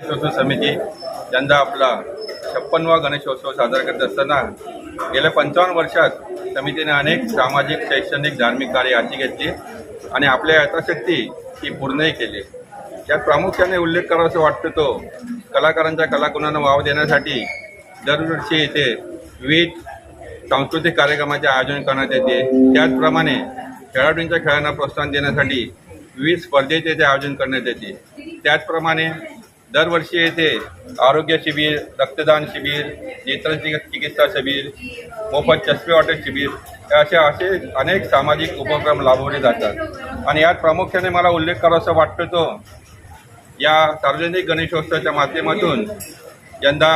गणेशोत्सव समिती यंदा आपला 56वा गणेशोत्सव साजरा करत असताना गेल्या 55 वर्षात समितीने अनेक सामाजिक, शैक्षणिक, धार्मिक कार्य हाती घेतली आणि आपल्या यथाशक्ती ती पूर्णही केली। यात प्रामुख्याने उल्लेख करावासा वाटतो तो कलाकारांच्या कलागुणांना वाव देण्यासाठी दरवर्षी येथे विविध सांस्कृतिक कार्यक्रमाचे आयोजन करण्यात येते। त्याचप्रमाणे खेळाडूंच्या खेळांना प्रोत्साहन देण्यासाठी विविध स्पर्धेचे येथे आयोजन करण्यात येते। त्याचप्रमाणे दरवर्षी येथे आरोग्य शिबिर, रक्तदान शिबिर, नेत्र चिकित्सा शिबिर, मोफत चष्मे वाटप शिबिर असे अनेक सामाजिक उपक्रम राबवले जातात। आणि यात प्रामुख्याने मला उल्लेख करावासा वाटतो तो या सार्वजनिक गणेशोत्सवाच्या माध्यमातून यंदा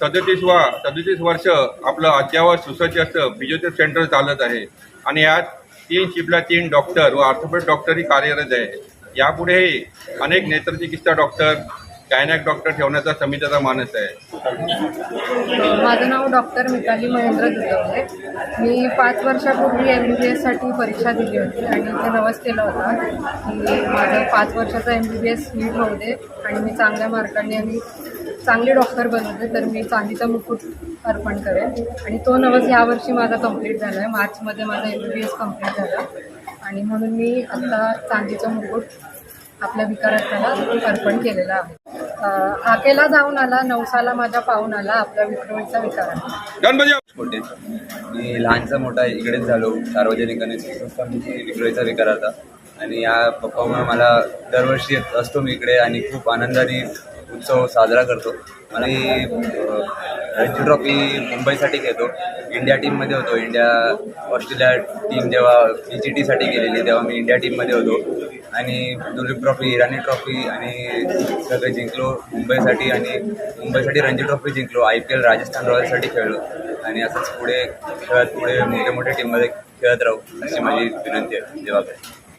37 वर्ष आपलं अद्ययावत सुसज्ज असं फिजिओथेरपी सेंटर चालत आहे आणि यात 3 शिफ्टला 3 डॉक्टर व ऑर्थोपेड डॉक्टरही कार्यरत आहे। यापुढेही अनेक नेत्रचिकित्सा डॉक्टर, गायनॅक डॉक्टर ठेवण्याचा समितीचा मानस आहे। माझं नाव डॉक्टर मिताली महेंद्र दुधवले। मी 5 वर्षापूर्वी MBBSसाठी परीक्षा दिली होती आणि ते नवस केलं होतं की माझं 5 वर्षाचं MBBS नीट होऊ दे आणि मी चांगल्या मार्कांनी आणि चांगले डॉक्टर बनवते तर मी चांदीचा मुकुट अर्पण करेन आणि तो नवस यावर्षी माझा कंप्लीट झाला आहे। मार्चमध्ये माझा MBBS कंप्लीट झाला आणि म्हणून मी आता चांदीचा मुकुट आपल्या विकारार्थाला अर्पण केलेला आहे। आकेला जाऊन आला, नवसाला माझ्या पाहून आला, आपल्या विक्रोळीचा विकार। मी लहानचा मोठा इकडेच झालो, सार्वजनिक गणेशोत्सव समिती विक्रोळीचा विकारार्थ आणि या पप्पामुळे मला दरवर्षी असतो मी इकडे आणि खूप आनंदाने उत्सव साजरा करतो। आणि रणजी ट्रॉफी मुंबईसाठी खेळतो, इंडिया टीममध्ये होतो। ऑस्ट्रेलिया टीम जेव्हा PGT साठी गेलेली तेव्हा मी इंडिया टीममध्ये होतो आणि दुलीप ट्रॉफी, इराणी ट्रॉफी आणि सगळे जिंकलो मुंबईसाठी आणि मुंबईसाठी रणजी ट्रॉफी जिंकलो। IPL राजस्थान रॉयल्ससाठी खेळलो आणि असंच पुढे मोठ्या टीममध्ये खेळत राहू अशी माझी विनंती आहे। जवाब आहे।